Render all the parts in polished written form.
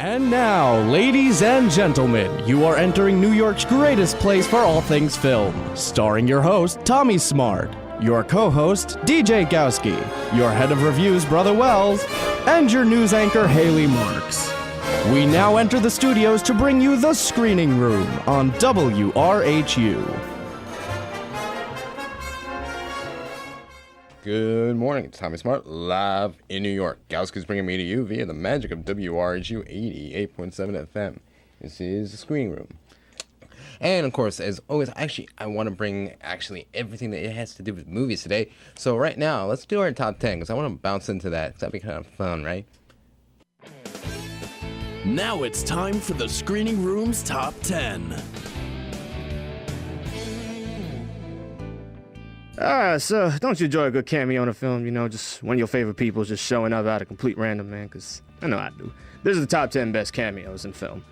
And now, ladies and gentlemen, you are entering New York's greatest place for all things film. Starring your host, Tommy Smart, your co-host, DJ Gowski, your head of reviews, Brother Wells, and your news anchor, Haley Marks. We now enter the studios to bring you The Screening Room on WRHU. Good morning, it's Tommy Smart, live in New York. Gowski's bringing me to you via the magic of WRHU 88.7 FM. This is The Screening Room. And, of course, as always, I want to bring, everything that it has to do with movies today. So right now, let's do our top 10, because I want to bounce into that. That'd be kind of fun, right? Now it's time for The Screening Room's Top 10. So don't you enjoy a good cameo in a film? You know, just one of your favorite people just showing up out of complete random, man, because I know I do. This is the top 10 best cameos in film.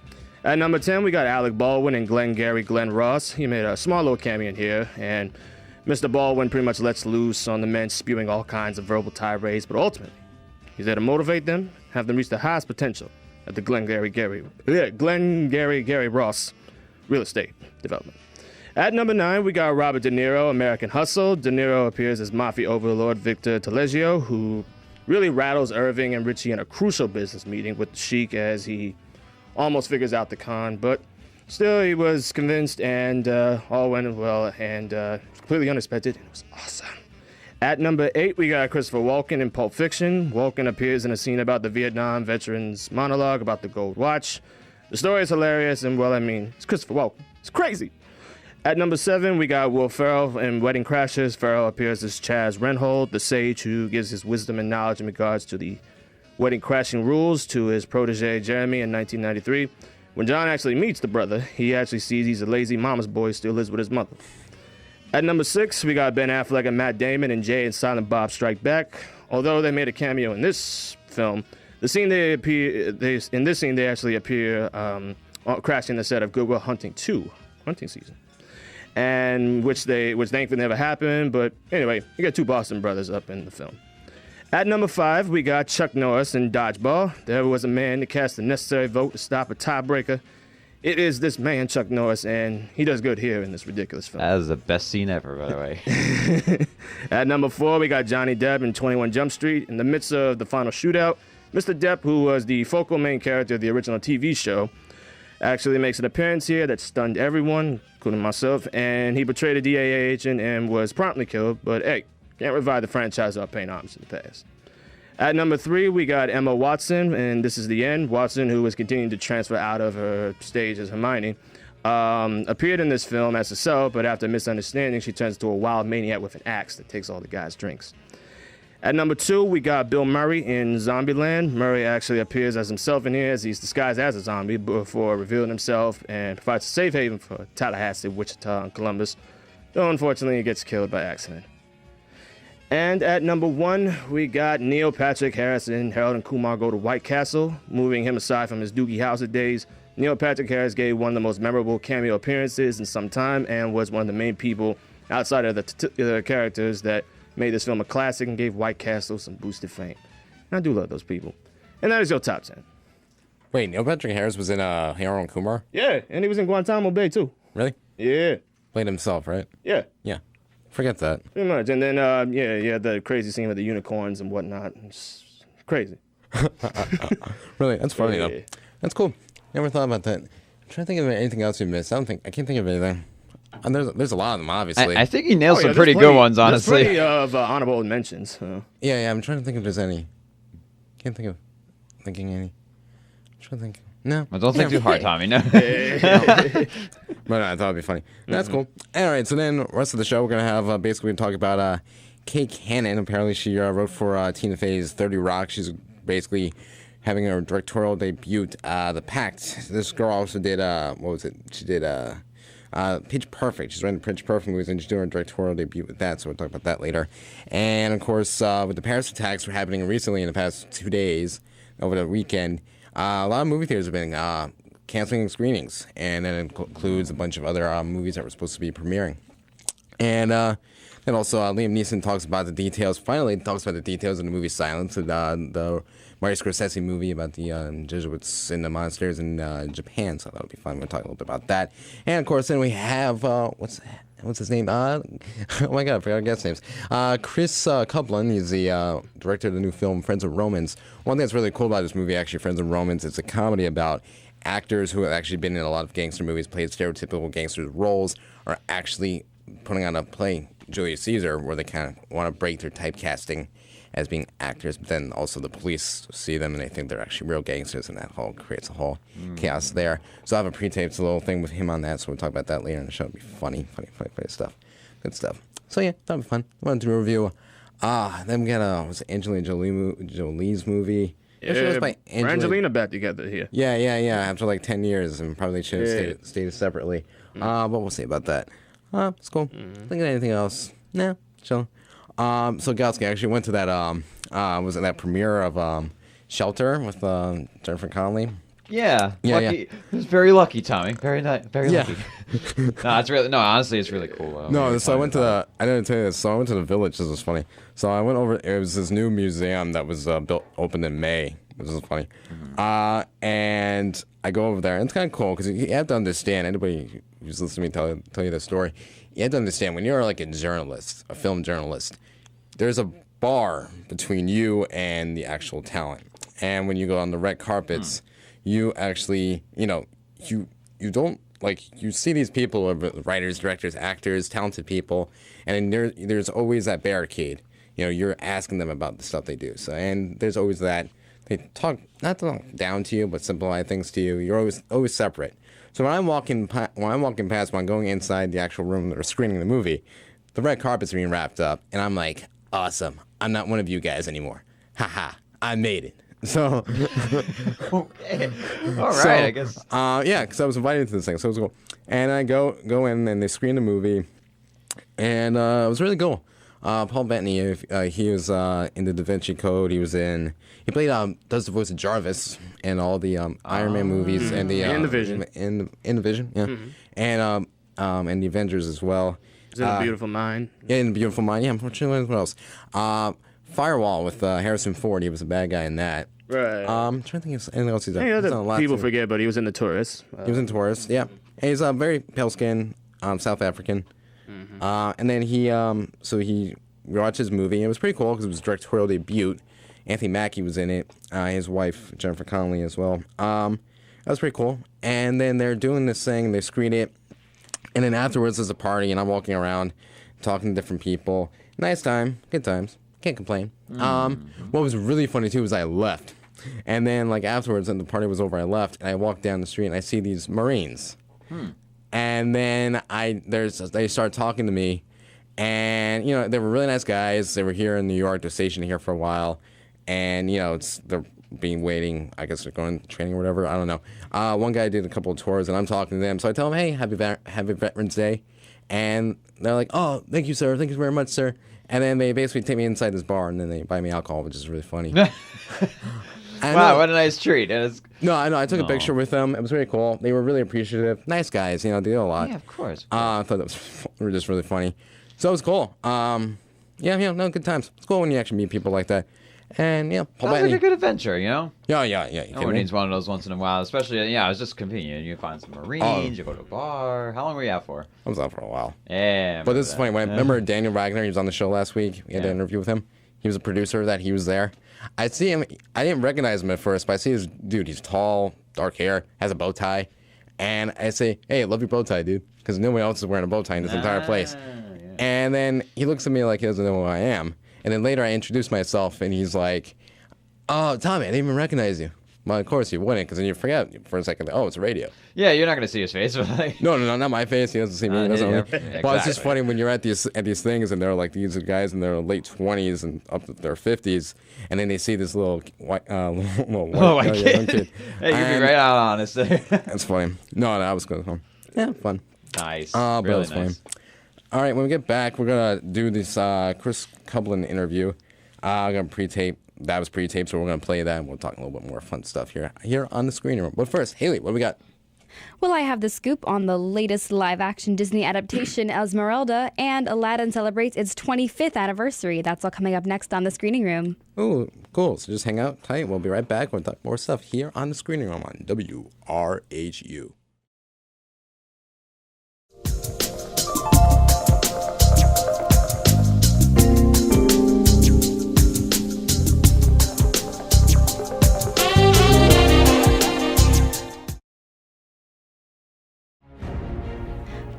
At number 10, we got Alec Baldwin and Glengarry Glen Ross. He made a small little cameo in here, and Mr. Baldwin pretty much lets loose on the men, spewing all kinds of verbal tirades, but ultimately, he's there to motivate them, have them reach the highest potential at the Glengarry Gary Ross real estate development. At number 9, we got Robert De Niro, American Hustle. De Niro appears as mafia overlord Victor Taleggio, who really rattles Irving and Richie in a crucial business meeting with the Sheik as he almost figures out the con, but still he was convinced and all went well and completely unexpected. It was awesome. At number 8, we got Christopher Walken in Pulp Fiction. Walken appears in a scene about the Vietnam veteran's monologue about the gold watch. The story is hilarious and, well, I mean, it's Christopher Walken. It's crazy. At number 7, we got Will Ferrell in Wedding Crashers. Ferrell appears as Chaz Renhold, the sage who gives his wisdom and knowledge in regards to the wedding crashing rules to his protege Jeremy in 1993. When John actually meets the brother, he actually sees he's a lazy mama's boy who still lives with his mother. At number 6, we got Ben Affleck and Matt Damon in Jay and Silent Bob Strike Back. Although they made a cameo in this film, in this scene they actually appear crashing the set of Good Will Hunting 2, hunting season. And which thankfully never happened, but anyway, you got two Boston brothers up in the film. At number 5, we got Chuck Norris in Dodgeball. There was a man to cast the necessary vote to stop a tiebreaker. It is this man, Chuck Norris, and he does good here in this ridiculous film. That is the best scene ever, by the way. At number 4, we got Johnny Depp in 21 Jump Street. In the midst of the final shootout, Mr. Depp, who was the focal main character of the original TV show, actually makes an appearance here that stunned everyone, including myself, and he betrayed a DEA agent and was promptly killed, but hey, can't revive the franchise without paying homage to the past. At number 3, we got Emma Watson, and This Is the End. Watson, who was continuing to transfer out of her stage as Hermione, appeared in this film as herself, but after a misunderstanding, she turns into a wild maniac with an axe that takes all the guys' drinks. At number 2, we got Bill Murray in Zombieland. Murray actually appears as himself in here as he's disguised as a zombie before revealing himself and provides a safe haven for Tallahassee, Wichita, and Columbus, though unfortunately he gets killed by accident. And at number 1, we got Neil Patrick Harris in Harold and Kumar Go to White Castle. Moving him aside from his Doogie Howser days, Neil Patrick Harris gave one of the most memorable cameo appearances in some time and was one of the main people outside of the characters that made this film a classic and gave White Castle some boosted fame. And I do love those people. And that is your top 10. Wait, Neil Patrick Harris was in Harold and Kumar? Yeah, and he was in Guantanamo Bay, too. Really? Yeah. Played himself, right? Yeah. Yeah. Forget that. Pretty much. And then, the crazy scene with the unicorns and whatnot. It's crazy. Really? That's funny, though. That's cool. Never thought about that. I'm trying to think of anything else we missed. I can't think of anything. And there's a lot of them, obviously. I think he nailed some pretty good ones, honestly. There's plenty of honorable mentions. Yeah, I'm trying to think if there's any. Can't think of any. I'm trying to think. No. Well, don't think too hard, Tommy. No. But I thought it'd be funny. That's cool. All right, so then the rest of the show, we're going to have basically talk about Kay Cannon. Apparently, she wrote for Tina Fey's 30 Rock. She's basically having her directorial debut, The Pact. This girl also did, She did Pitch Perfect. She's writing Pitch Perfect movies, and she's doing a directorial debut with that, so we'll talk about that later. And, of course, with the Paris attacks were happening recently in the past 2 days, over the weekend, a lot of movie theaters have been canceling screenings, and that includes a bunch of other movies that were supposed to be premiering. And then also Liam Neeson talks about the details. Finally, talks about the details of the movie Silence, the Martin Scorsese movie about the Jesuits in the monasteries in Japan. So that'll be fun. We'll talk a little bit about that. And of course, then we have what's his name? Oh my God, I forgot guest names. Chris Kublan. He's the director of the new film Friends of Romans. One thing that's really cool about this movie, actually, Friends of Romans, it's a comedy about actors who have actually been in a lot of gangster movies, played stereotypical gangster roles, are actually putting on a play, Julius Caesar, where they kind of want to break their typecasting as being actors, but then also the police see them and they think they're actually real gangsters, and that whole creates a whole chaos there. So I have a pre-taped little thing with him on that, so we'll talk about that later in the show. It'll be funny stuff. Good stuff. So yeah, that'll be fun. I wanted to review. Then we got was it Angelina Jolie's movie. Yeah, Angelina back together here. Yeah. After like 10 years, and probably should have stayed separately. But we'll see about that. It's cool. Think of anything else? Nah, chill. So Galsky actually went to that was it that premiere of Shelter with Jennifer Connelly? Yeah. Lucky. It was very lucky, Tommy. Very lucky. Honestly, it's really cool. So I went to I didn't tell you this. So I went to the Village. This was funny. So I went over. It was this new museum that was opened in May. This is funny. And I go over there, and it's kind of cool because you have to understand. Anybody who's listening to me tell you this story, you have to understand when you're like a film journalist, there's a bar between you and the actual talent. And when you go on the red carpets, you actually, you don't, like, you see these people, writers, directors, actors, talented people, and there's always that barricade. You're asking them about the stuff they do. So, and there's always that, they talk, not down to you, but simplify things to you. You're always separate. So when I'm walking past, when I'm going inside the actual room that are screening the movie, the red carpet's being wrapped up, and I'm like, awesome, I'm not one of you guys anymore. Haha, I made it. So, okay. All right, I guess. Because I was invited to this thing, so it was cool. And I go in, and they screen the movie, and it was really cool. Paul Bettany, he was in the Da Vinci Code. He played does the voice of Jarvis in all the Iron Man movies and the In the Vision. In the Vision, yeah, and the Avengers as well. Is it A Beautiful Mind? Yeah, in Beautiful Mind. Yeah, unfortunately, what else? Firewall with Harrison Ford. He was a bad guy in that. Right. I'm trying to think of anything else he's done. Yeah, He's done a lot people too. forget, but he was in The Tourist. He was in Taurus, yeah. And he's very pale skin, South African. And then he watched his movie. And it was pretty cool because it was a directorial debut. Anthony Mackie was in it. His wife, Jennifer Connelly, as well. That was pretty cool. And then they're doing this thing. They screen it. And then afterwards there's a party, and I'm walking around talking to different people. Nice time. Good times. Can't complain. What was really funny, too, was I left. And then, like, afterwards, when the party was over, I left, and I walked down the street, and I see these Marines. And then they started talking to me, and, they were really nice guys. They were here in New York. They're stationed here for a while. And, they're waiting. I guess they're going to training or whatever. I don't know. One guy did a couple of tours, and I'm talking to them. So I tell them, hey, happy Veterans Day. And they're like, oh, thank you, sir. Thank you very much, sir. And then they basically take me inside this bar, and then they buy me alcohol, which is really funny. Wow, what a nice treat. No, I know. I took a picture with them. It was really cool. They were really appreciative. Nice guys. They did a lot. Yeah, of course. I thought that was just really funny. So it was cool. Good times. It's cool when you actually meet people like that. And, Paul Sounds Bettany. like a good adventure, Yeah. No one needs one of those once in a while, especially, it's just convenient. You find some Marines, you go to a bar. How long were you out for? I was out for a while. Yeah. But this is funny. Remember Daniel Wagner? He was on the show last week. We had an interview with him. He was a producer of that. He was there. I see him. I didn't recognize him at first, but I see his dude. He's tall, dark hair, has a bow tie. And I say, hey, I love your bow tie, dude. Because nobody else is wearing a bow tie in this entire place. Yeah. And then he looks at me like he doesn't know who I am. And then later I introduce myself, and he's like, oh, Tommy, I didn't even recognize you. Well, of course you wouldn't, because then you forget for a second. Oh, it's radio. Yeah, you're not going to see his face. But No, not my face. He doesn't see me. Exactly. But it's just funny when you're at these things, and they're like these guys in their late 20s and up to their 50s, and then they see this little white young kid. Hey, you'd be right out honest there. That's funny. No, I was good. Yeah, fun. Nice. But really it was nice. funny. All right, when we get back, we're gonna do this Chris Kublan interview. I'm gonna pre-tape. That was pre-taped, so we're gonna play that, and we'll talk a little bit more fun stuff here on the screening room. But first, Haley, what do we got? Well, I have the scoop on the latest live-action Disney adaptation, Esmeralda, and Aladdin celebrates its 25th anniversary. That's all coming up next on The Screening Room. Ooh, cool. So just hang out tight. We'll be right back with more stuff here on The Screening Room on WRHU.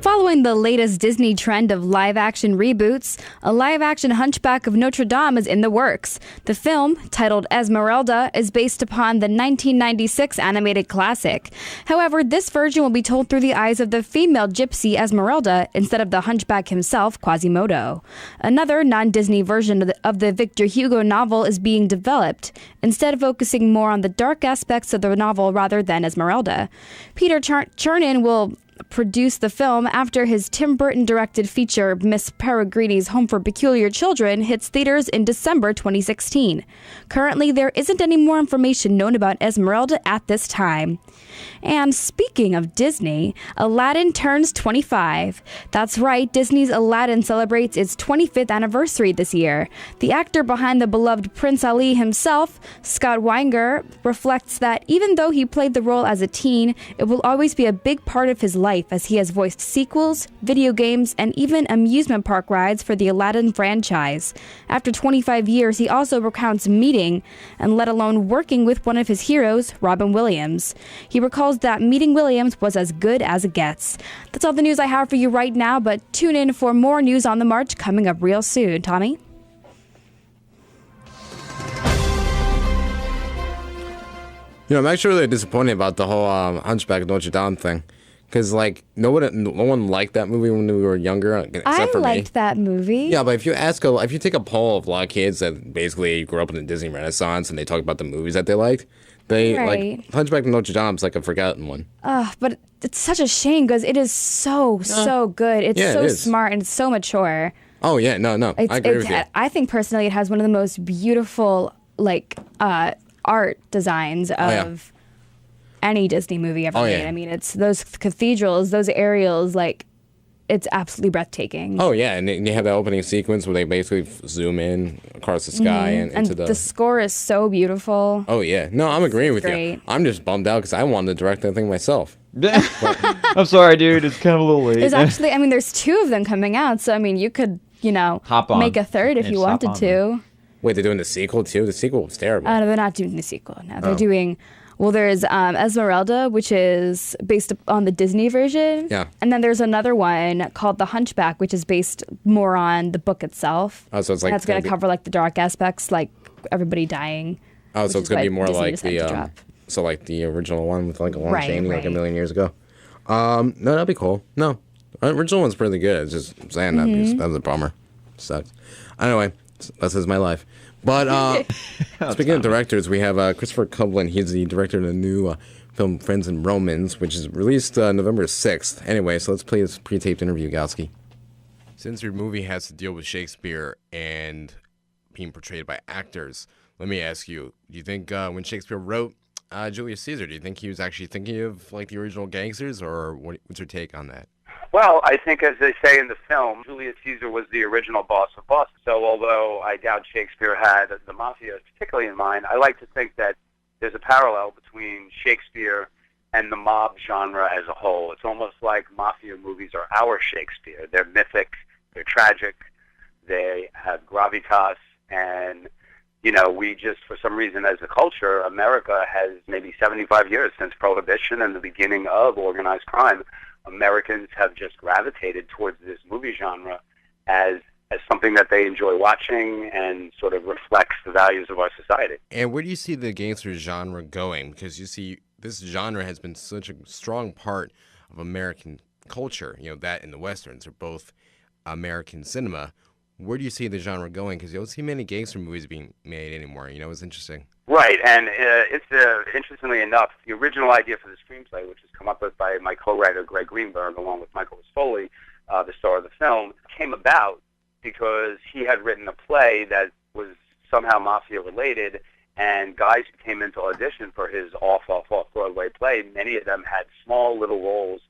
Following the latest Disney trend of live-action reboots, a live-action Hunchback of Notre Dame is in the works. The film, titled Esmeralda, is based upon the 1996 animated classic. However, this version will be told through the eyes of the female gypsy Esmeralda instead of the Hunchback himself, Quasimodo. Another non-Disney version of the Victor Hugo novel is being developed, instead focusing more on the dark aspects of the novel rather than Esmeralda. Peter Chernin will produce the film after his Tim Burton-directed feature Miss Peregrine's Home for Peculiar Children hits theaters in December 2016. Currently, there isn't any more information known about Esmeralda at this time. And speaking of Disney, Aladdin turns 25. That's right, Disney's Aladdin celebrates its 25th anniversary this year. The actor behind the beloved Prince Ali himself, Scott Weinger, reflects that even though he played the role as a teen, it will always be a big part of his life as he has voiced sequels, video games, and even amusement park rides for the Aladdin franchise. After 25 years, he also recounts meeting, and let alone working with one of his heroes, Robin Williams. He recalls that meeting Williams was as good as it gets. That's all the news I have for you right now, but tune in for more news on the march coming up real soon. Tommy? I'm actually really disappointed about the whole Hunchback of Notre Dame thing. Because, no one liked that movie when we were younger, except for me. I liked that movie. Yeah, but if you take a poll of a lot of kids that basically grew up in the Disney Renaissance and they talk about the movies that they liked, Right. Hunchback of Notre Dame is like a forgotten one. But it's such a shame because it is so good. It's Yeah, so it is. smart and it's so mature. Oh, yeah, no, I agree with you. I think personally it has one of the most beautiful, art designs of any Disney movie ever made. Yeah. I mean, it's those cathedrals, those aerials, it's absolutely breathtaking. Oh, yeah, and you have that opening sequence where they basically zoom in across the sky and into the score is so beautiful. Oh, yeah. No, I'm agreeing with great. you. I'm just bummed out because I wanted to direct that thing myself. I'm sorry, dude. It's kind of a little late. There's actually, there's two of them coming out, so you could, Hop on. make a third if Yeah, you just hop wanted on, to. Wait, they're doing the sequel, too? The sequel was terrible. No, they're not doing the sequel. No, they're doing. Well, there's Esmeralda, which is based on the Disney version. Yeah. And then there's another one called The Hunchback, which is based more on the book itself. Oh, so it's that's going to cover the dark aspects, like everybody dying. Oh, so it's going to be more Disney like decided to drop. the original one with a long Right, chain like a right. million years ago. No, that'd be cool. No, the original one's pretty good. It's just saying that was a bummer. Sucks. Anyway, this is my life. But speaking of directors, we have Christopher Kublan. He's the director of the new film Friends and Romans, which is released November 6th. Anyway, so let's play this pre-taped interview, Gowski. Since your movie has to deal with Shakespeare and being portrayed by actors, let me ask you, do you think when Shakespeare wrote Julius Caesar, do you think he was actually thinking of the original gangsters, or what's your take on that? Well, I think, as they say in the film, Julius Caesar was the original boss of bosses. So although I doubt Shakespeare had the mafia particularly in mind, I like to think that there's a parallel between Shakespeare and the mob genre as a whole. It's almost like mafia movies are our Shakespeare. They're mythic, they're tragic, they have gravitas, and we just, for some reason, as a culture, America has maybe 75 years since Prohibition and the beginning of organized crime. Americans have just gravitated towards this movie genre as something that they enjoy watching and sort of reflects the values of our society. And where do you see the gangster genre going? Because you see, this genre has been such a strong part of American culture. That and the Westerns are both American cinema. Where do you see the genre going? Because you don't see many gangster movies being made anymore. It's interesting. Right, and it's interestingly enough, the original idea for the screenplay, which was come up with by my co-writer Greg Greenberg, along with Michael Rispoli, the star of the film, came about because he had written a play that was somehow mafia related, And guys who came into audition for his off Broadway play, many of them had small little roles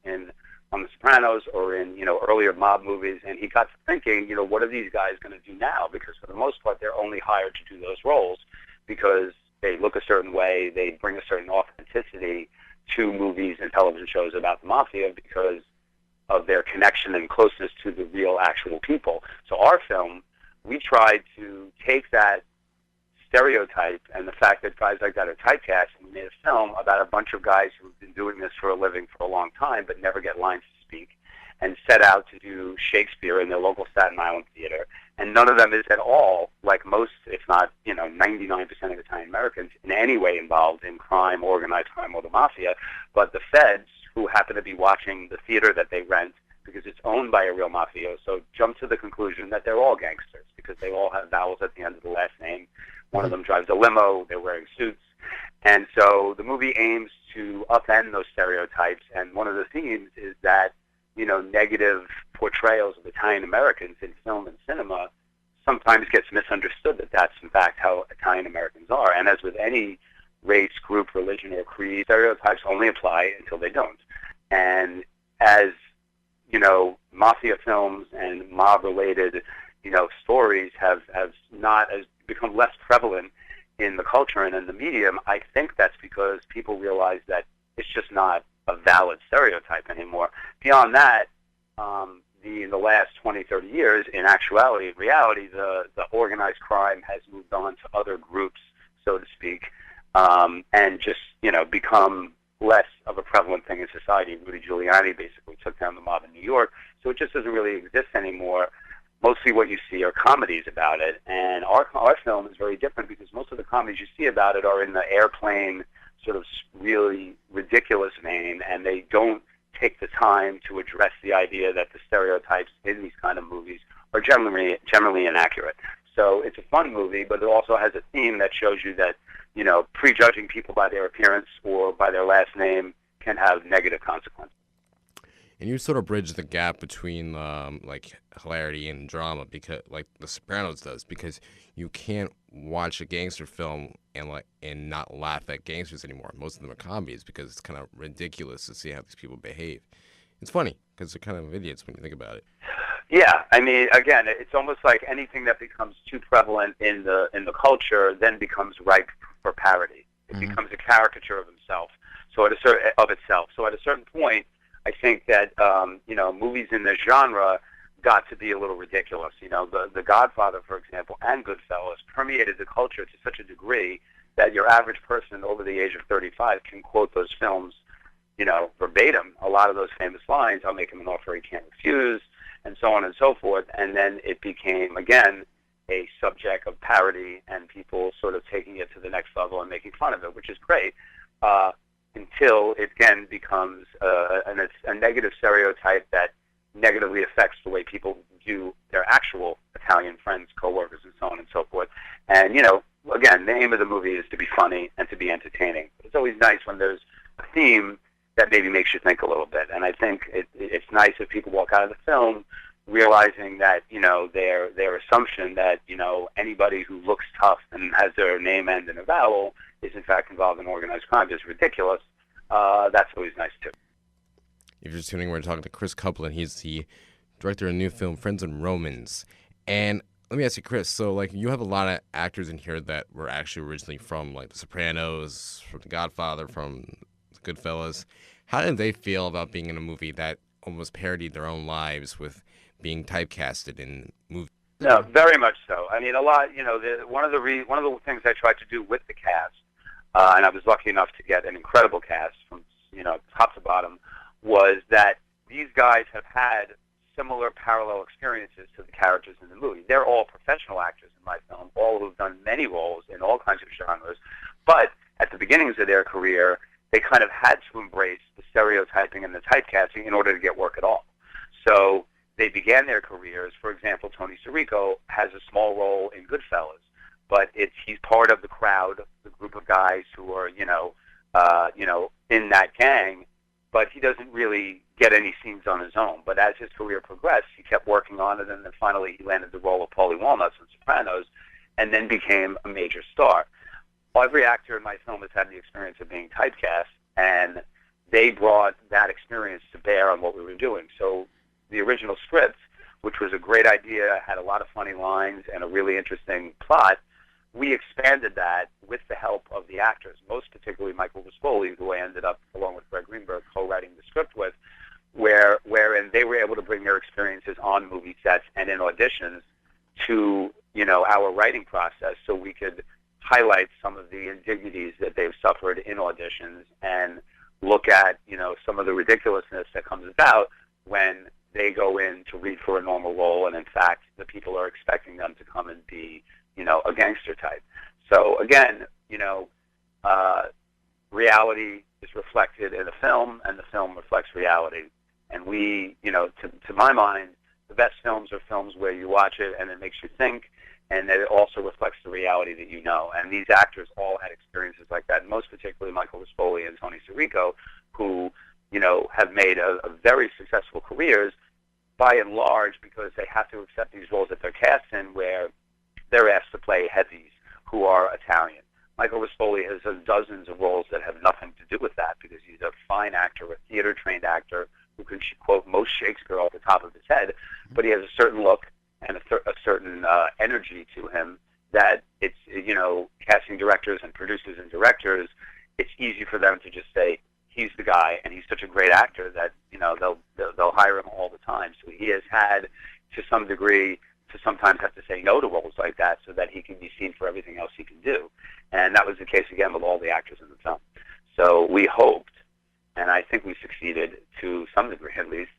on The Sopranos or in, earlier mob movies. And he got to thinking, what are these guys going to do now? Because for the most part, they're only hired to do those roles because they look a certain way, they bring a certain authenticity to movies and television shows about the mafia because of their connection and closeness to the real actual people. So our film, we tried to take that stereotype and the fact that guys like that are typecast, and we made a film about a bunch of guys who've been doing this for a living for a long time but never get lines to speak, and set out to do Shakespeare in their local Staten Island theater. And none of them is at all like most, if not 99% of Italian Americans, in any way involved in crime, organized crime, or the mafia. But the feds, who happen to be watching the theater that they rent because it's owned by a real mafioso, jump to the conclusion that they're all gangsters because they all have vowels at the end of the last name. One of them drives a limo, they're wearing suits. And so the movie aims to upend those stereotypes, and one of the themes is that, negative portrayals of Italian Americans in film and cinema sometimes gets misunderstood that that's in fact how Italian Americans are. And as with any race, group, religion, or creed, stereotypes only apply until they don't. And as, mafia films and mob-related, stories have become less prevalent in the culture and in the medium, I think that's because people realize that it's just not a valid stereotype anymore. Beyond that, in the last 20, 30 years, in actuality, in reality, the organized crime has moved on to other groups, so to speak, and just, become less of a prevalent thing in society. Rudy Giuliani basically took down the mob in New York, so it just doesn't really exist anymore. Mostly what you see are comedies about it, and our film is very different because most of the comedies you see about it are in the airplane sort of really ridiculous vein, and they don't take the time to address the idea that the stereotypes in these kind of movies are generally inaccurate. So it's a fun movie, but it also has a theme that shows you that, prejudging people by their appearance or by their last name can have negative consequences. And you sort of bridge the gap between hilarity and drama, because like The Sopranos does, because you can't watch a gangster film and not laugh at gangsters anymore. Most of them are comedies because it's kind of ridiculous to see how these people behave. It's funny because they're kind of idiots when you think about it. Yeah, I mean, again, it's almost like anything that becomes too prevalent in the culture then becomes ripe for parody. It becomes a caricature of himself. So at a certain point, I think that movies in this genre got to be a little ridiculous. The Godfather, for example, and Goodfellas permeated the culture to such a degree that your average person over the age of 35 can quote those films, verbatim. A lot of those famous lines, "I'll make him an offer he can't refuse," and so on and so forth. And then it became, again, a subject of parody and people sort of taking it to the next level and making fun of it, which is great. Until it again becomes a negative stereotype that negatively affects the way people view their actual Italian friends, coworkers, and so on and so forth. And, again, the aim of the movie is to be funny and to be entertaining. It's always nice when there's a theme that maybe makes you think a little bit. And I think it's nice if people walk out of the film realizing that, their assumption that, anybody who looks tough and has their name end in a vowel is in fact involved in organized crime is ridiculous. That's always nice too. If you're just tuning in, we're talking to Chris Kublan. He's the director of a new film, Friends and Romans. And let me ask you, Chris, so you have a lot of actors in here that were actually originally from The Sopranos, from The Godfather, from Goodfellas. How did they feel about being in a movie that almost parodied their own lives with being typecasted in movies? No, very much so. I mean, a lot. One of the things I tried to do with the cast, and I was lucky enough to get an incredible cast from top to bottom, was that these guys have had similar parallel experiences to the characters in the movie. They're all professional actors in my film, all who've done many roles in all kinds of genres. But at the beginnings of their career, they kind of had to embrace the stereotyping and the typecasting in order to get work at all. So they began their careers. For example, Tony Sirico has a small role in Goodfellas, but he's part of the crowd, the group of guys who are in that gang. But he doesn't really get any scenes on his own. But as his career progressed, he kept working on it, and then finally he landed the role of Paulie Walnuts in Sopranos, and then became a major star. every actor in my film has had the experience of being typecast, and they brought that experience to bear on what we were doing. So the original script, which was a great idea, had a lot of funny lines and a really interesting plot, we expanded that with the help of the actors, most particularly Michael Rispoli, who I ended up, along with Greg Greenberg, co-writing the script with, wherein they were able to bring their experiences on movie sets and in auditions to, our writing process, so we could highlight some of the indignities that they've suffered in auditions and look at, some of the ridiculousness that comes about when they go in to read for a normal role, and in fact, the people are expecting them to come and be, a gangster type. So again, reality is reflected in the film, and the film reflects reality. And we, to my mind, the best films are films where you watch it and it makes you think, and that it also reflects the reality that you know. And these actors all had experiences like that, and most particularly Michael Rispoli and Tony Sirico, who, have made a very successful careers by and large because they have to accept these roles that they're cast in where they're asked to play heavies who are Italian. Michael Rispoli has dozens of roles that have nothing to do with that because he's a fine actor, a theater-trained actor who can quote most Shakespeare off the top of his head, but he has a certain look and a certain energy to him that it's, casting directors and producers and directors, it's easy for them to just say, he's the guy, and he's such a great actor that, they'll hire him all the time. So he has had, to some degree, to sometimes have to say no to roles like that so that he can be seen for everything else he can do. And that was the case, again, with all the actors in the film. So we hoped, and I think we succeeded to some degree at least,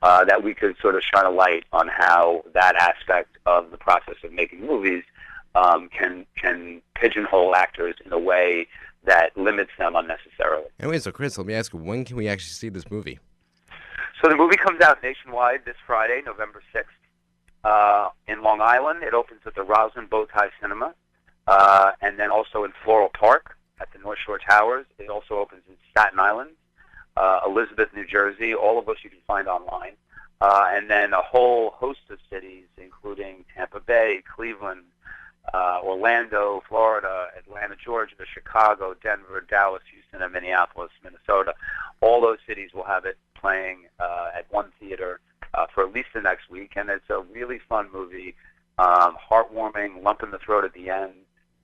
that we could sort of shine a light on how that aspect of the process of making movies can pigeonhole actors in a way that limits them unnecessarily. Anyway, so Chris, let me ask you, when can we actually see this movie? So the movie comes out nationwide this Friday, November 6th. In Long Island, it opens at the Roslyn Bowtie Cinema, and then also in Floral Park at the North Shore Towers. It also opens in Staten Island, Elizabeth, New Jersey, all of which you can find online. And then a whole host of cities, including Tampa Bay, Cleveland, Orlando, Florida, Atlanta, Georgia, Chicago, Denver, Dallas, Houston, and Minneapolis, Minnesota. All those cities will have it playing at one theater for at least the next week, and it's a really fun movie, heartwarming, lump in the throat at the end.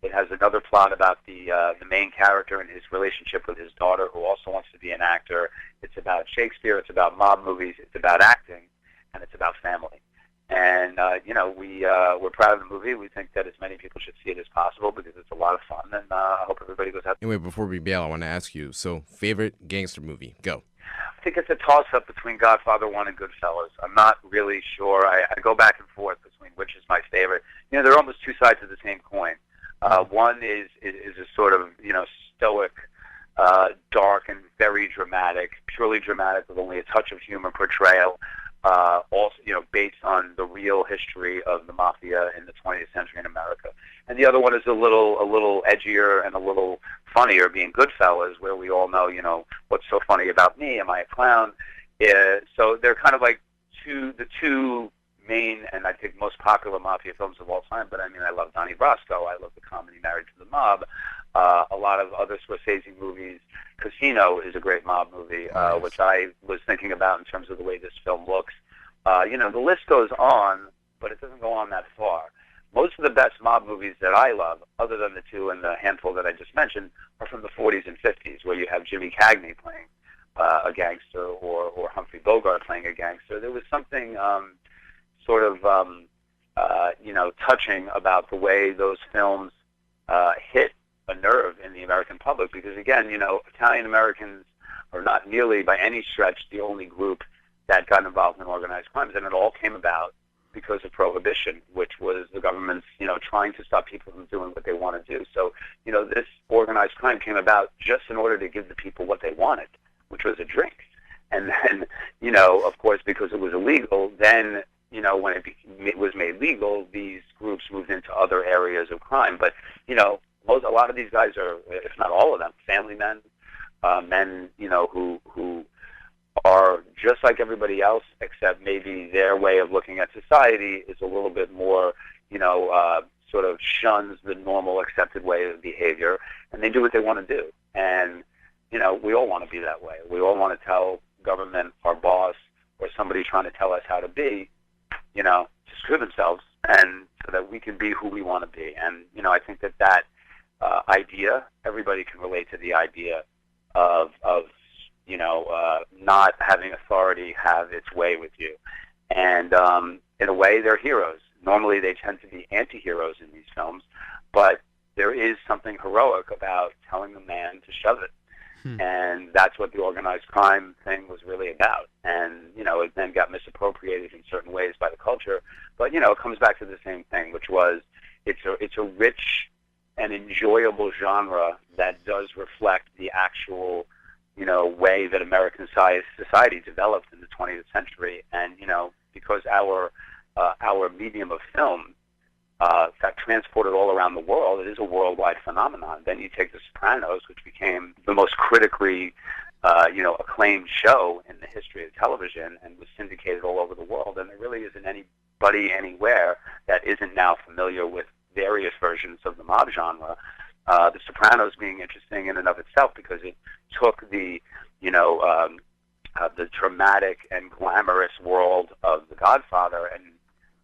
It has another plot about the main character and his relationship with his daughter, who also wants to be an actor. It's about Shakespeare, it's about mob movies, it's about acting, and it's about family. And, we're proud of the movie. We think that as many people should see it as possible because it's a lot of fun, and I hope everybody goes out. Anyway, before we bail, I want to ask you, so favorite gangster movie? Go. I think it's a toss-up between Godfather 1 and Goodfellas. I'm not really sure. I go back and forth between which is my favorite. They're almost two sides of the same coin. One is a sort of, stoic, dark and very dramatic, purely dramatic with only a touch of humor portrayal. Also, based on the real history of the mafia in the 20th century in America. And the other one is a little edgier and a little funnier, being Goodfellas, where we all know, what's so funny about me? Am I a clown? So they're kind of like the two main and I think most popular mafia films of all time. But I mean, I love Donnie Brasco. I love the comedy Married to the Mob. A lot of other Scorsese movies. Casino is a great mob movie, Nice. which I was thinking about in terms of the way this film looks. The list goes on, but it doesn't go on that far. Most of the best mob movies that I love, other than the two and the handful that I just mentioned, are from the 40s and 50s, where you have Jimmy Cagney playing a gangster or Humphrey Bogart playing a gangster. There was something touching about the way those films hit a nerve in the American public, because again, Italian Americans are not nearly by any stretch the only group that got involved in organized crimes, and it all came about because of prohibition, which was the government's, trying to stop people from doing what they want to do. So, this organized crime came about just in order to give the people what they wanted, which was a drink. And then, of course, because it was illegal, then, when it was made legal, these groups moved into other areas of crime. But, a lot of these guys are, if not all of them, family men, men, who are just like everybody else, except maybe their way of looking at society is a little bit more, sort of shuns the normal accepted way of behavior, and they do what they want to do. And, you know, we all want to be that way. We all want to tell government, our boss, or somebody trying to tell us how to be, you know, to screw themselves, and so that we can be who we want to be. And, you know, I think that idea, everybody can relate to the idea of you know, not having authority have its way with you. And in a way, they're heroes. Normally, they tend to be anti-heroes in these films, but there is something heroic about telling a man to shove it. And that's what the organized crime thing was really about. And, you know, it then got misappropriated in certain ways by the culture. But, you know, it comes back to the same thing, which was it's a rich and enjoyable genre that does reflect the actual, you know, way that American society developed in the 20th century. And, you know, because our medium of film got transported all around the world, it is a worldwide phenomenon. Then you take The Sopranos, which became the most critically, you know, acclaimed show in the history of television and was syndicated all over the world. And there really isn't anybody anywhere that isn't now familiar with various versions of the mob genre. The Sopranos being interesting in and of itself because it took the, you know, the dramatic and glamorous world of The Godfather and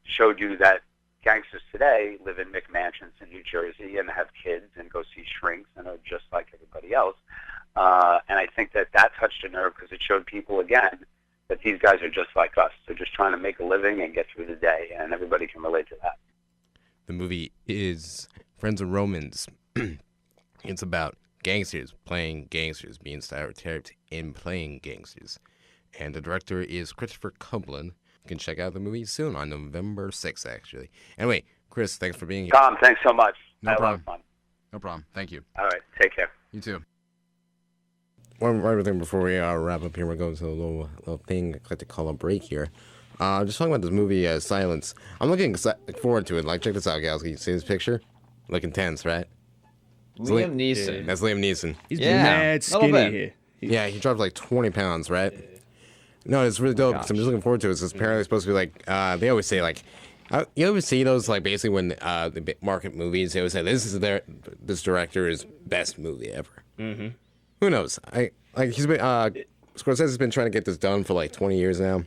showed you that gangsters today live in McMansions in New Jersey and have kids and go see shrinks and are just like everybody else. And I think that touched a nerve because it showed people, again, that these guys are just like us. They're just trying to make a living and get through the day, and everybody can relate to that. The movie is Friends of Romans. It's about gangsters playing gangsters, being stereotyped in playing gangsters. And the director is Christopher Kublan. You can check out the movie soon on November 6th, actually. Anyway, Chris, thanks for being here. Tom, thanks so much. No I had a lot problem. of fun. No problem. Thank you. All right, take care. You too. One other thing before we wrap up here, we're going to a little thing I like to call a break here. Just talking about this movie, Silence. I'm looking forward to it. Like, check this out, guys. Can you see this picture? Look intense, right? Liam Neeson. Yeah, that's Liam Neeson. He's Yeah, mad a little skinny bit. here. Yeah, he dropped like 20 pounds, right? No, it's really dope. gosh. So I'm just looking forward to it. It's apparently supposed to be like, they always say like, you ever see those like basically when the market movies, they always say this director's best movie ever. Mm-hmm. Who knows? He's been Scorsese's been trying to get this done for like 20 years now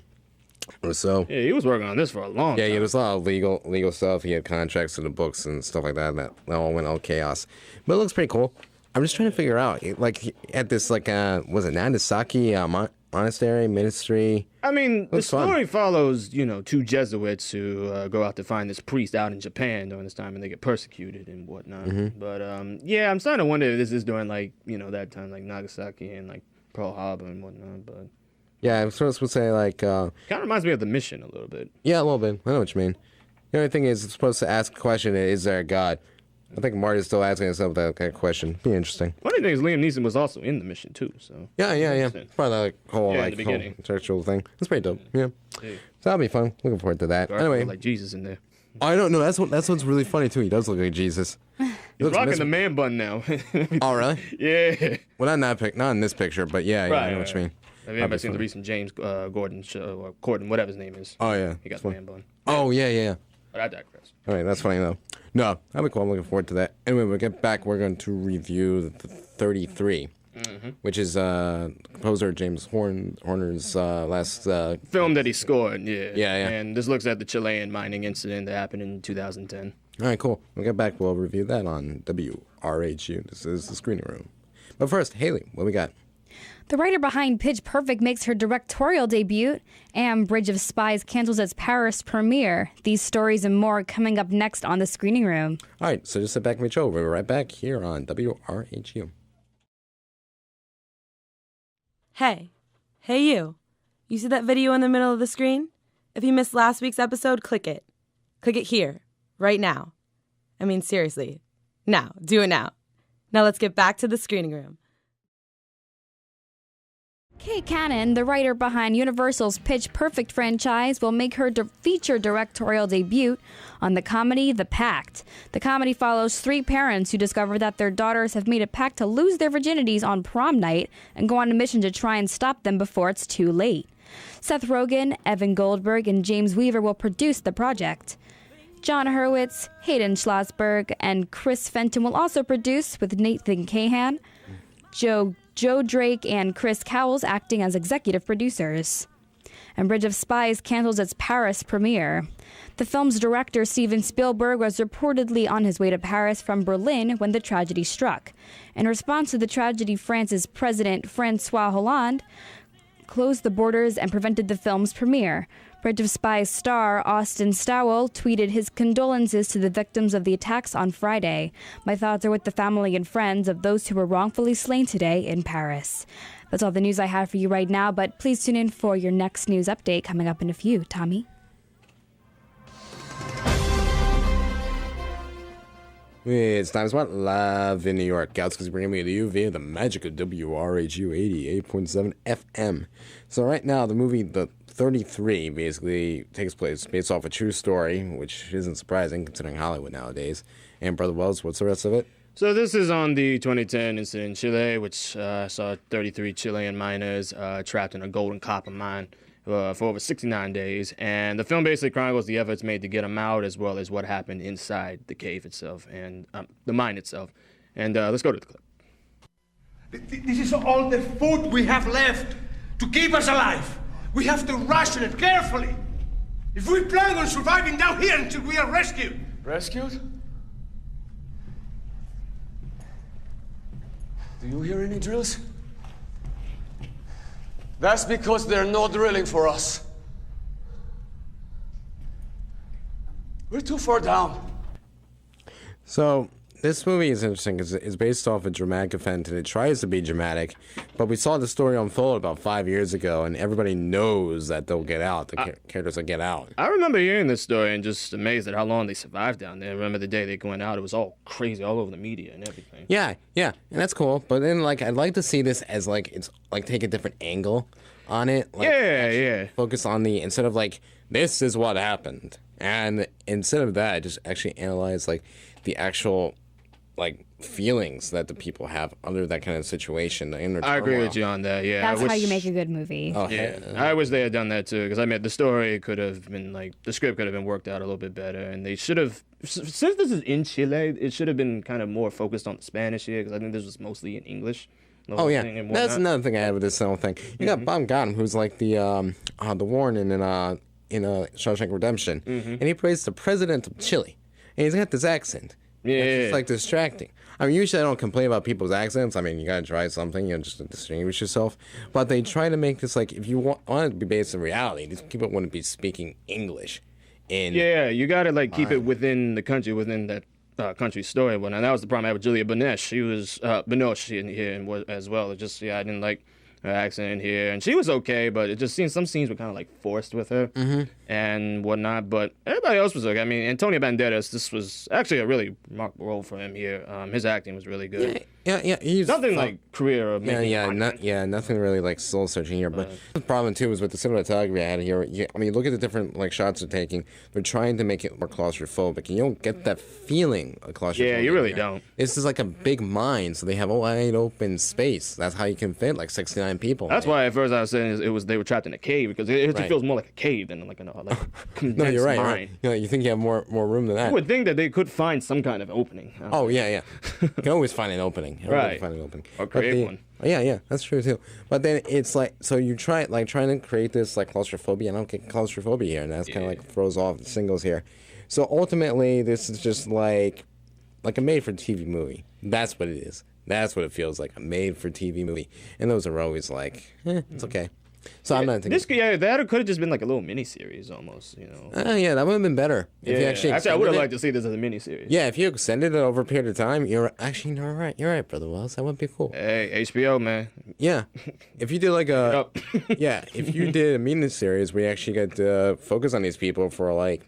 or so. Yeah, he was working on this for a long time. Yeah, there's a lot of legal stuff. He had contracts to the books and stuff like that. That all went all chaos. But it looks pretty cool. I'm just trying to figure out, like, at this, like, was it Nagasaki monastery, ministry? I mean, the Looks fun. story follows, you know, two Jesuits who go out to find this priest out in Japan during this time, and they get persecuted and whatnot. Mm-hmm. But, yeah, I'm starting to wonder if this is during, like, you know, that time, like, Nagasaki and, like, Pearl Harbor and whatnot, but... Yeah, I'm supposed to say, like... kind of reminds me of The Mission a little bit. Yeah, a little bit. I know what you mean. The only thing is, it's supposed to ask a question, is there a God? I think Marty's still asking himself that kind of question. Be interesting. Funny thing is, Liam Neeson was also in The Mission, too, so... Yeah. Probably like whole, Yeah, in like, the whole beginning. sexual thing. That's pretty dope. Yeah. Hey, So that'll be fun. Looking forward to that. Anyway, like Jesus in there. I don't know. That's what's really funny, too. He does look like Jesus. He He's looks rocking the man bun now. Oh, really? Yeah. Well, not in this picture, but yeah, I know what you mean. Have you ever seen the recent James Gordon show, or Gordon, whatever his name is? Oh, yeah. He got the man bun. Oh, yeah. But I digress. All right, that's funny, though. No, that'll be cool. I'm looking forward to that. Anyway, when we get back, we're going to review the 33, which is composer James Horner's last... Film that he scored, yeah. Yeah. And this looks at the Chilean mining incident that happened in 2010. All right, cool. When we get back, we'll review that on WRHU. This is the screening room. But first, Haley, what we got? The writer behind Pitch Perfect makes her directorial debut, and Bridge of Spies cancels its Paris premiere. These stories and more coming up next on the screening room. All right, so just sit back and be chill. We'll be right back here on WRHU. Hey you. You see that video in the middle of the screen? If you missed last week's episode, click it. Click it here, right now. I mean, seriously. Now, do it now. Now let's get back to the screening room. Kate Cannon, the writer behind Universal's Pitch Perfect franchise, will make her feature directorial debut on the comedy The Pact. The comedy follows three parents who discover that their daughters have made a pact to lose their virginities on prom night and go on a mission to try and stop them before it's too late. Seth Rogen, Evan Goldberg, and James Weaver will produce the project. John Hurwitz, Hayden Schlossberg, and Chris Fenton will also produce, with Nathan Cahan, Joe Drake, and Chris Cowles acting as executive producers. And Bridge of Spies cancels its Paris premiere. The film's director, Steven Spielberg, was reportedly on his way to Paris from Berlin when the tragedy struck. In response to the tragedy, France's President Francois Hollande closed the borders and prevented the film's premiere. Bridge of Spies star Austin Stowell tweeted his condolences to the victims of the attacks on Friday. My thoughts are with the family and friends of those who were wrongfully slain today in Paris. That's all the news I have for you right now, but please tune in for your next news update coming up in a few. Tommy? It's Time Spot live in New York. Gautz's bringing me to you via the magic of WRHU 88.7 FM. So right now, the movie The 33 basically takes place based off a true story, which isn't surprising considering Hollywood nowadays. And Brother Wells, what's the rest of it? So this is on the 2010 incident in Chile, which saw 33 Chilean miners trapped in a gold and copper mine for over 69 days. And the film basically chronicles the efforts made to get them out, as well as what happened inside the cave itself and the mine itself. And let's go to the clip. This is all the food we have left to keep us alive. We have to ration it carefully. If we plan on surviving down here until we are rescued. Rescued? Do you hear any drills? That's because they're not drilling for us. We're too far down. So this movie is interesting because it's based off a dramatic event, and it tries to be dramatic. But we saw the story unfold about 5 years ago, and everybody knows that they'll get out. The characters will get out. I remember hearing this story and just amazed at how long they survived down there. I remember the day they went out, it was all crazy all over the media and everything. Yeah, and that's cool. But then, like, I'd like to see this as, like, it's, like, take a different angle on it. Like, yeah. Focus on the, instead of, like, this is what happened. And instead of that, just actually analyze, like, the actual, like, feelings that the people have under that kind of situation. The inner I agree turmoil. with you on that, yeah. That's how you make a good movie. Oh, Yeah, I wish they had done that too, because I mean, the story could have been like, the script could have been worked out a little bit better, and they should have, since this is in Chile, it should have been kind of more focused on the Spanish here, because I think this was mostly in English. Oh yeah, that's another thing I had with this whole thing. You got Bob Gautam, who's like the Warren in Shawshank Redemption, and he plays the president of Chile, and he's got this accent. Yeah, it's like distracting. I mean, usually I don't complain about people's accents. I mean, you gotta try something, just to distinguish yourself. But they try to make this like, if you want it to be based in reality, these people wouldn't be speaking English. Yeah, you gotta like keep it within the country, within that country's story. But that was the problem I had with Julia Binoche. She was Binoche in here and as well. It just I didn't like her accent in here, and she was okay, but it just seemed some scenes were kind of like forced with her and whatnot. But everybody else was okay. I mean, Antonio Banderas, this was actually a really remarkable role for him here. His acting was really good. Yeah. He's Nothing like career or nothing really like soul searching here. But the problem too is with the cinematography I had here. I mean, look at the different like shots they're taking. They're trying to make it more claustrophobic. You don't get that feeling of claustrophobia. Yeah, you really don't. This is like a big mine, so they have a wide open space. That's how you can fit like 69 people. That's why at first I was saying they were trapped in a cave, because it feels more like a cave than like a condensed no, you're right. mine. Right. You know, you think you have more room than that. You would think that they could find some kind of opening. Oh yeah. You can always find an opening. Right. Find an opening. Or create one. Yeah, that's true too. But then it's like, so you trying to create this like claustrophobia. I don't get claustrophobia here, and that's kind of like throws off the singles here. So ultimately, this is just like a made-for-TV movie. That's what it is. That's what it feels like, a made-for-TV movie. And those are always like, it's okay. So I'm not thinking. That could have just been like a little miniseries almost, you know. Yeah, that would have been better. If you actually I would have liked to see this as a miniseries. Yeah, if you extended it over a period of time, you're right. You're right, Brother Wells. That would be cool. Hey, HBO, man. Yeah. If you did like if you did a miniseries where you actually got to focus on these people for like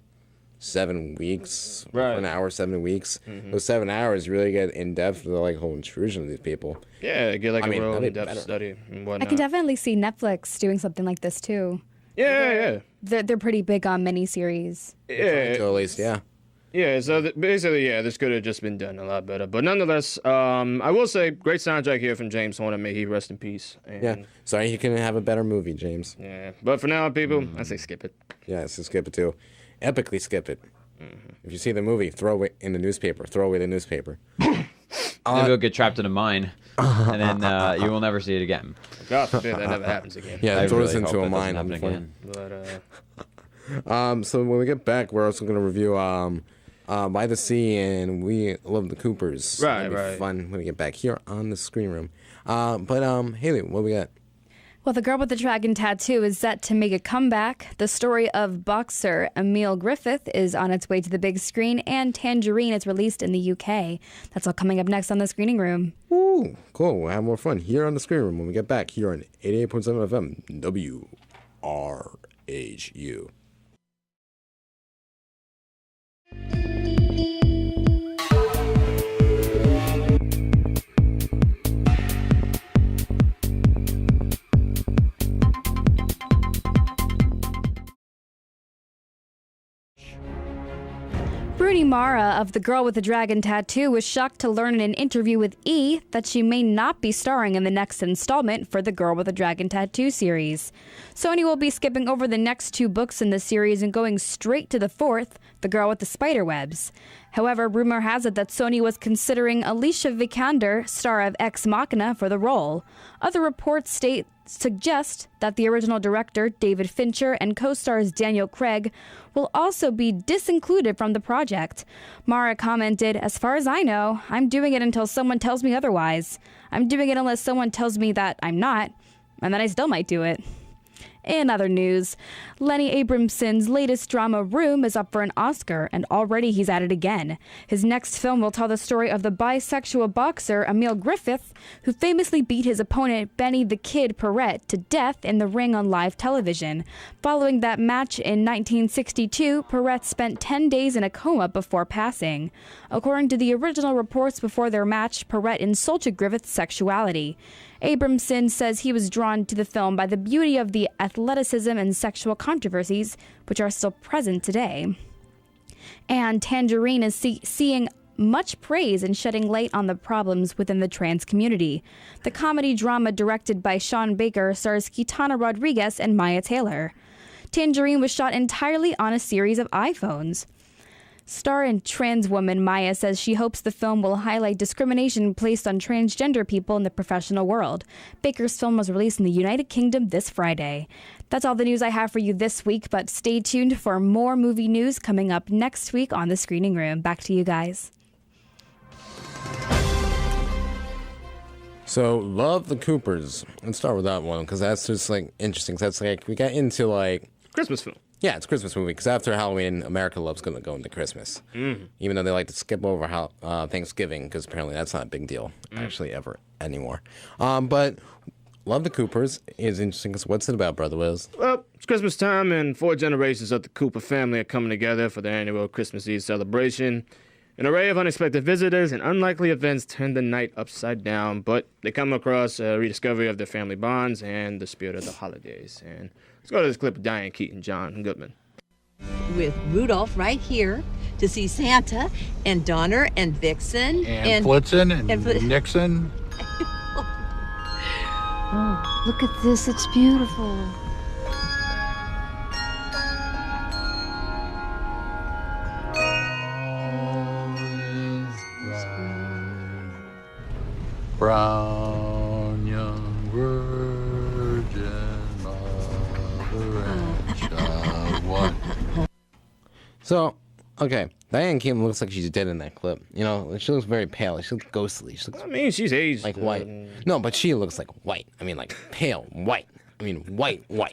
7 weeks, right. An hour, 7 weeks. Those 7 hours really get in depth with the like whole intrusion of these people. Yeah, get like a real in-depth study and whatnot. I can definitely see Netflix doing something like this too. Yeah. They're pretty big on miniseries. Yeah, at least, yeah. Yeah, so basically, this could have just been done a lot better. But nonetheless, I will say, great soundtrack here from James Horner. May he rest in peace. And Sorry, you couldn't have a better movie, James. Yeah, but for now, people, I say skip it. Yeah, so skip it too. Epically skip it. If you see the movie, throw it in the newspaper. Throw away the newspaper. Maybe you'll get trapped in a mine, and then you will never see it again. God forbid that never happens again. Yeah, I throw us really into hope a that doesn't mine. happen Again. But So when we get back, we're also going to review By the Sea and We Love the Coopers. Right, It'll be right. fun when we get back here on the Screen Room. But Haley, what we got? Well, The Girl with the Dragon Tattoo is set to make a comeback. The story of boxer Emil Griffith is on its way to the big screen, and Tangerine is released in the UK. That's all coming up next on the Screening Room. Ooh, cool. We'll have more fun here on the Screen Room when we get back here on 88.7 FM WRHU. Rooney Mara of The Girl with the Dragon Tattoo was shocked to learn in an interview with E! That she may not be starring in the next installment for the Girl with the Dragon Tattoo series. Sony will be skipping over the next 2 books in the series and going straight to the 4th, The Girl with the Spiderwebs. However, rumor has it that Sony was considering Alicia Vikander, star of Ex Machina, for the role. Other reports suggest that the original director, David Fincher, and co-stars Daniel Craig will also be disincluded from the project. Mara commented, "As far as I know, I'm doing it until someone tells me otherwise. I'm doing it unless someone tells me that I'm not, and then I still might do it." In other news, Lenny Abramson's latest drama Room is up for an Oscar, and already he's at it again. His next film will tell the story of the bisexual boxer Emil Griffith, who famously beat his opponent Benny the Kid Paret to death in the ring on live television. Following that match in 1962, Paret spent 10 days in a coma before passing. According to the original reports before their match, Paret insulted Griffith's sexuality. Abramson says he was drawn to the film by the beauty of the athleticism and sexual controversies, which are still present today. And Tangerine is seeing much praise and shedding light on the problems within the trans community. The comedy drama directed by Sean Baker stars Kitana Rodriguez and Maya Taylor. Tangerine was shot entirely on a series of iPhones. Star and trans woman Maya says she hopes the film will highlight discrimination placed on transgender people in the professional world. Baker's film was released in the United Kingdom this Friday. That's all the news I have for you this week, but stay tuned for more movie news coming up next week on the Screening Room. Back to you guys. So, Love the Coopers. Let's start with that one, because that's just, like, interesting. That's, like, we got into, like... Christmas film. Yeah, it's a Christmas movie, because after Halloween, America loves going to go into Christmas. Even though they like to skip over Thanksgiving, because apparently that's not a big deal, actually, ever, anymore. But Love the Coopers is interesting, because what's it about, Brother Wills? Well, it's Christmas time, and 4 generations of the Cooper family are coming together for their annual Christmas Eve celebration. An array of unexpected visitors and unlikely events turn the night upside down, but they come across a rediscovery of their family bonds and the spirit of the holidays. And let's go to this clip of Diane Keaton, John Goodman. With Rudolph right here to see Santa and Donner and Vixen and Blitzen and Nixon. Oh, look at this, it's beautiful. Brown young virgin mother and child. What? So, okay, Diane Keaton looks like she's dead in that clip. You know, she looks very pale. She looks ghostly. She looks, I mean, she's aged. like white. No, but she looks like white. I mean, like pale white. I mean, white. I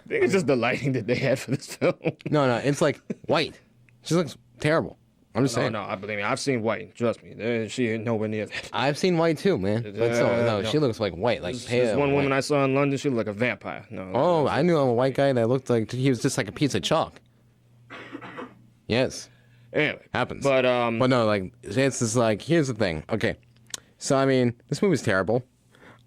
think it's just the lighting that they had for this film. No, it's like white. She looks terrible. I'm just saying. No, I believe me. I've seen white. Trust me. She ain't nowhere near that. I've seen white too, man. But no, she looks like white, like pale. There's one woman white. I saw in London. She looked like a vampire. No. Oh, I knew a white guy that looked like he was just like a piece of chalk. Yes. Anyway, happens. But no, like it's just like here's the thing. Okay, so I mean, this movie's terrible.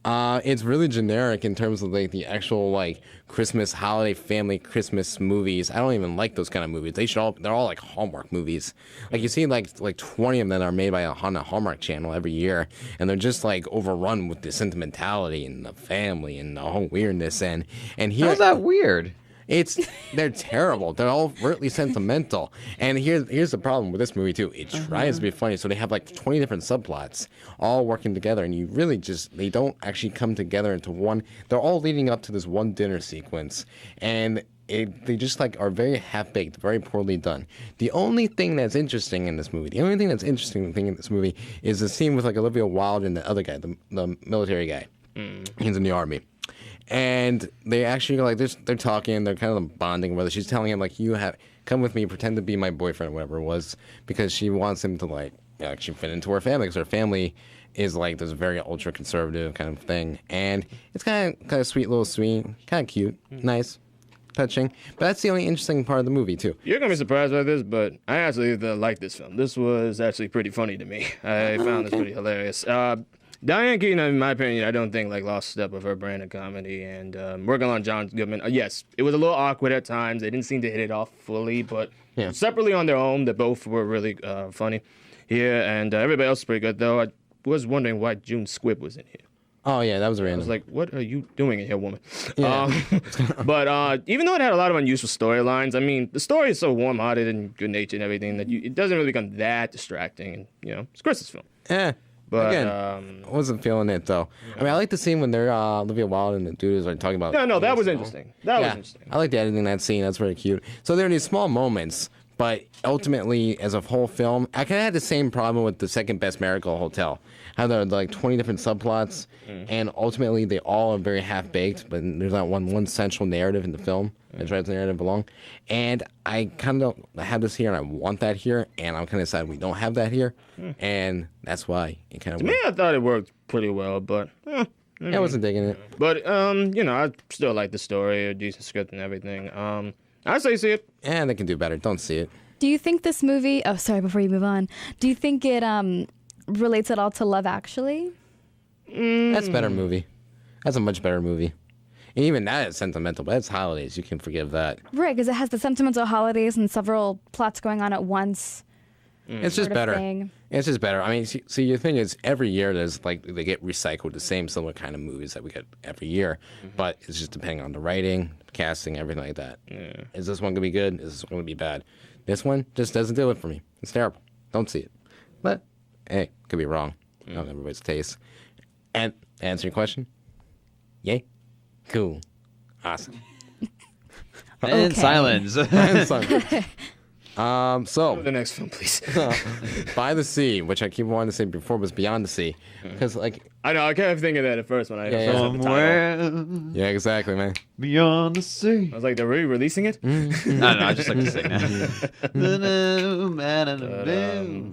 It's really generic in terms of like the actual like Christmas holiday family Christmas movies. I don't even like those kind of movies. They're all like Hallmark movies. Like you see like 20 of them that are made by on a Hallmark channel every year, and they're just like overrun with the sentimentality and the family and the whole weirdness and here. How's that weird? They're terrible. They're all overtly sentimental. And here's the problem with this movie too. It tries to be funny, so they have like 20 different subplots all working together, and you really they don't actually come together into one. They're all leading up to this one dinner sequence, and they just like are very half-baked, very poorly done. The only thing that's interesting in this movie, is the scene with like Olivia Wilde and the other guy, the military guy. He's in the army. And they actually like they're talking, they're kind of bonding, whether she's telling him like, you have come with me, pretend to be my boyfriend or whatever it was, because she wants him to like actually fit into her family, because her family is like this very ultra conservative kind of thing. And it's kind of sweet, kind of cute, nice, touching. But that's the only interesting part of the movie too. You're gonna be surprised by this, but I actually like this film. This was actually pretty funny to me. I found this pretty hilarious. Diane Keaton, in my opinion, I don't think like lost step of her brand of comedy, and working on John Goodman. Yes, it was a little awkward at times. They didn't seem to hit it off fully, but separately on their own, they both were really funny here, and everybody else was pretty good. Though I was wondering why June Squibb was in here. Oh yeah, that was random. I was like, what are you doing in here, woman? Yeah. But even though it had a lot of unuseful storylines, I mean, the story is so warm-hearted and good-natured and everything that it doesn't really become that distracting, and it's Chris's film. But again, I wasn't feeling it though. I mean, I like the scene when they're Olivia Wilde and the dudes are talking about. No, that was interesting. That was interesting. I like the editing in that scene. That's very cute. So there are these small moments, but ultimately, as a whole film, I kind of had the same problem with the Second Best Miracle Hotel. How there are like 20 different subplots, and ultimately they all are very half-baked, but there's not one central narrative in the film that drives the narrative along. And I kind of have this here, and I want that here, and I'm kind of sad we don't have that here, and that's why it kind of. To me, I thought it worked pretty well, but I wasn't digging it. But I still like the story, a decent script and everything. I'd say see it. And they can do better. Don't see it. Do you think this movie? Oh, sorry. Before you move on, do you think it relates at all to Love Actually? That's a better movie. That's a much better movie. And even that is sentimental, but it's holidays. You can forgive that. Right, because it has the sentimental holidays and several plots going on at once. It's just better. It's just better. I mean, see, the thing is, every year there's like they get recycled the same similar kind of movies that we get every year, but it's just depending on the writing, casting, everything like that. Yeah. Is this one gonna be good? Is this one gonna be bad? This one just doesn't do it for me. It's terrible. Don't see it. But hey, could be wrong. Not everybody's taste. And answer your question? Yay. Cool. Awesome. And silence. And silence. So the next film, please. By the Sea, which I keep wanting to say before was Beyond the Sea, because like I know I kept thinking that at first when I first heard the title. Yeah, exactly, man. Beyond the Sea. I was like, they're re-releasing it? No, I just like to sing that.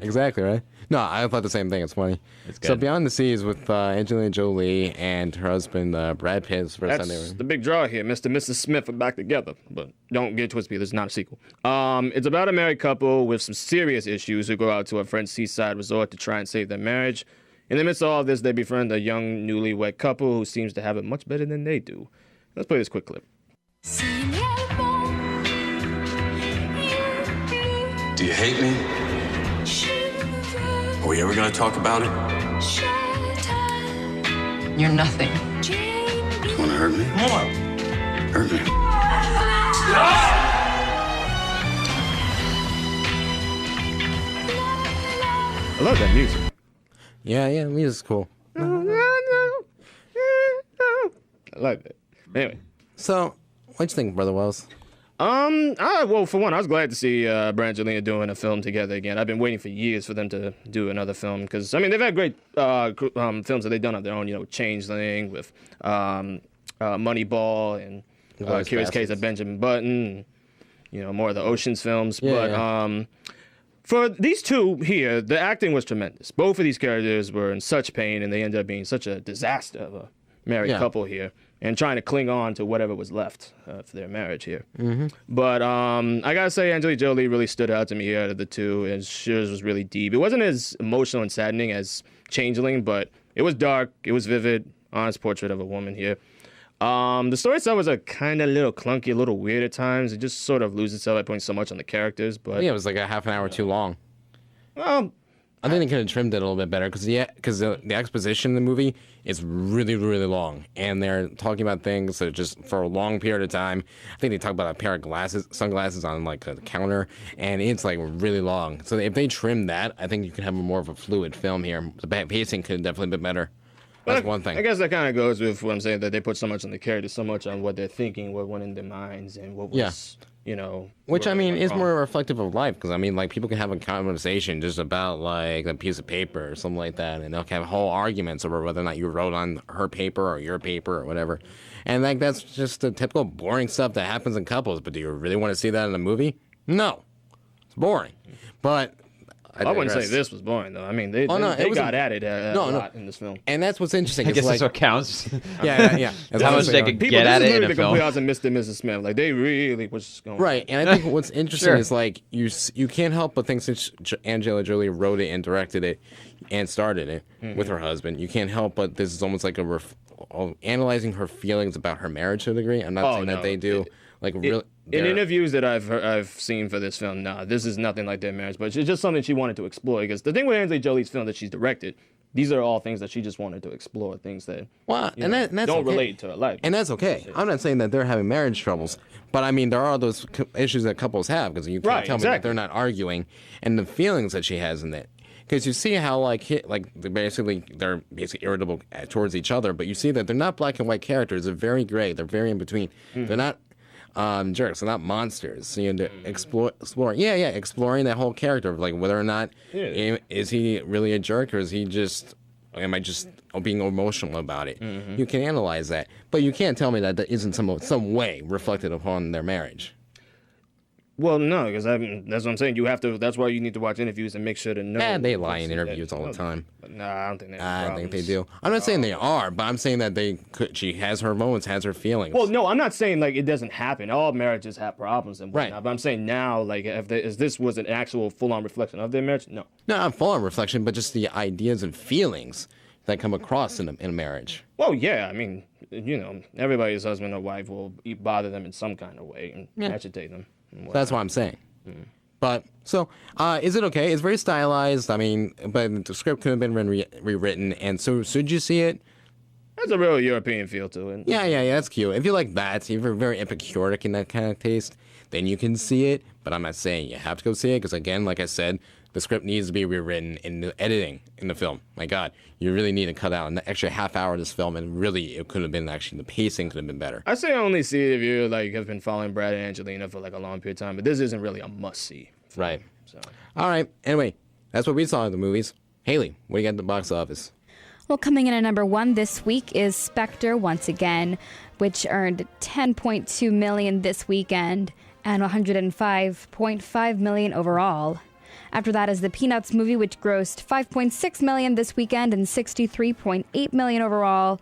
Exactly, right? No, I thought the same thing. It's funny. It's good. So Beyond the Sea is with Angelina Jolie and her husband Brad Pitt. It's the first time they That's were. the big draw here. Mr. and Mrs. Smith are back together, but don't get twisted. There's not a sequel. It's about a married couple with some serious issues who go out to a French seaside resort to try and save their marriage. In the midst of all this, they befriend a young newlywed couple who seems to have it much better than they do. Let's play this quick clip. Do you hate me? Are we ever gonna talk about it? You're nothing. You wanna hurt me? Hurt me. I love that music. Yeah, music's cool. I like that. Anyway. So, what'd you think, Brother Wells? Well, for one, I was glad to see Brangelina doing a film together again. I've been waiting for years for them to do another film because, I mean, they've had great films that they've done on their own, Changeling with Moneyball and Curious Case of Benjamin Button, more of the Ocean's films. For these two here, the acting was tremendous. Both of these characters were in such pain, and they ended up being such a disaster of a married couple here, and trying to cling on to whatever was left for their marriage here. Mm-hmm. But I gotta say, Angelina Jolie really stood out to me out of the two, and hers was really deep. It wasn't as emotional and saddening as Changeling, but it was dark, it was vivid, honest portrait of a woman here. The story itself was a kind of little clunky, a little weird at times. It just sort of loses itself by putting so much on the characters. But Yeah, it was like a half an hour too long. Well, I think they could have trimmed it a little bit better because the exposition in the movie is really, really long, and they're talking about things that just for a long period of time. I think they talk about a pair of sunglasses on like the counter, and it's like really long. So if they trim that, I think you could have more of a fluid film here. The pacing could definitely be better. That's one thing. I guess that kind of goes with what I'm saying, that they put so much on the characters, so much on what they're thinking, what went in their minds, and what was, Which, I mean, is more reflective of life, because, I mean, like, people can have a conversation just about, like, a piece of paper or something like that, and they'll have whole arguments over whether or not you wrote on her paper or your paper or whatever. And, like, that's just the typical boring stuff that happens in couples, but do you really want to see that in a movie? No. It's boring. But I wouldn't say this was boring, though. I mean, they got at it a lot in this film. And that's what's interesting. I guess that's what counts. Yeah. How much they could get at it in a film. People just Mr. and Mrs. Smith. Like, they really was just going. Right, and I think what's interesting is, like, you can't help but think since Angelina Jolie wrote it and directed it and started it with her husband, you can't help but this is almost like analyzing her feelings about her marriage to a degree. I'm not saying that they do. Really, in interviews that I've seen for this film, this is nothing like their marriage, but it's just something she wanted to explore. Because the thing with Angelina Jolie's film that she's directed, these are all things that she just wanted to explore, things that that's don't relate to her life. And that's okay. I'm not saying that they're having marriage troubles, but I mean there are those issues that couples have, because you can't tell me that they're not arguing, and the feelings that she has in it. Because you see how they're basically irritable towards each other, but you see that they're not black and white characters. They're very gray. They're very in between. They're not jerks. They're not monsters. So you know, exploring that whole character of like whether or not is he really a jerk, or is he just am I just being emotional about it? You can analyze that, but you can't tell me that isn't some way reflected upon their marriage. Well, no, because that's what I'm saying. You have to. That's why you need to watch interviews and make sure to know. And they lie in interviews all the time. I don't think they. I think they do. I'm not saying they are, but I'm saying that they could. She has her moments, has her feelings. Well, no, I'm not saying like it doesn't happen. All marriages have problems and whatnot. Right. But I'm saying now, like, if this was an actual full-on reflection of their marriage, no. No, not full-on reflection, but just the ideas and feelings that come across in a marriage. Well, yeah, I mean, everybody's husband or wife will bother them in some kind of way and agitate them. That's what I'm saying. But, so, is it okay? It's very stylized. I mean, but the script could have been rewritten. And so, should you see it? There's a real European feel to it. Yeah, that's cute. If you like that, if you're very epicuric in that kind of taste, then you can see it. But I'm not saying you have to go see it, because, again, like I said, the script needs to be rewritten in the editing in the film. My God, you really need to cut out an extra half hour of this film, and really, it could have been the pacing could have been better. I say only see it if you have been following Brad and Angelina for a long period of time, but this isn't really a must see. Right. So. All right. Anyway, that's what we saw in the movies. Haley, what do you got at the box office? Well, coming in at number 1 this week is Spectre once again, which earned $10.2 million this weekend and $105.5 million overall. After that is the Peanuts movie, which grossed $5.6 million this weekend and $63.8 million overall.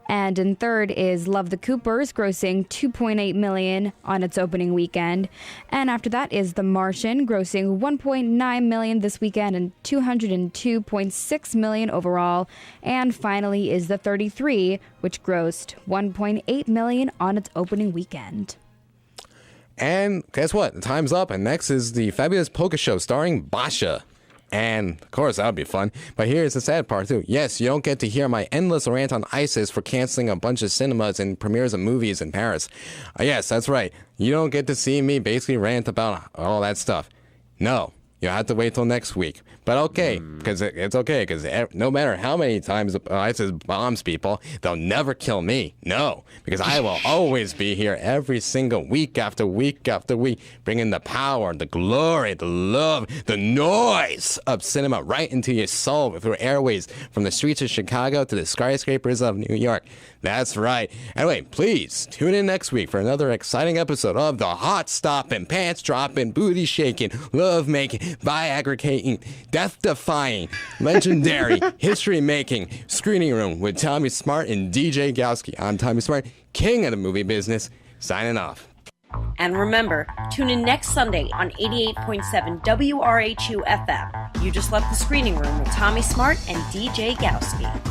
And in third is Love the Coopers, grossing $2.8 million on its opening weekend. And after that is The Martian, grossing $1.9 million this weekend and $202.6 million overall. And finally is The 33, which grossed $1.8 million on its opening weekend. And guess what? The time's up, and next is the Fabulous Polka Show starring Basha. And, of course, that would be fun. But here's the sad part, too. Yes, you don't get to hear my endless rant on ISIS for canceling a bunch of cinemas and premieres of movies in Paris. Yes, that's right. You don't get to see me basically rant about all that stuff. No, you'll have to wait till next week. But okay, because it's okay, because no matter how many times ISIS bombs people, they'll never kill me. No, because I will always be here every single week after week after week, bringing the power, the glory, the love, the noise of cinema right into your soul through airways from the streets of Chicago to the skyscrapers of New York. That's right. Anyway, please tune in next week for another exciting episode of the heart-stopping, pants-dropping, booty-shaking, love-making, Viagra-cating, death-defying, legendary, history-making screening room with Tommy Smart and DJ Gowski. I'm Tommy Smart, king of the movie business, signing off. And remember, tune in next Sunday on 88.7 WRHU FM. You just left the screening room with Tommy Smart and DJ Gowski.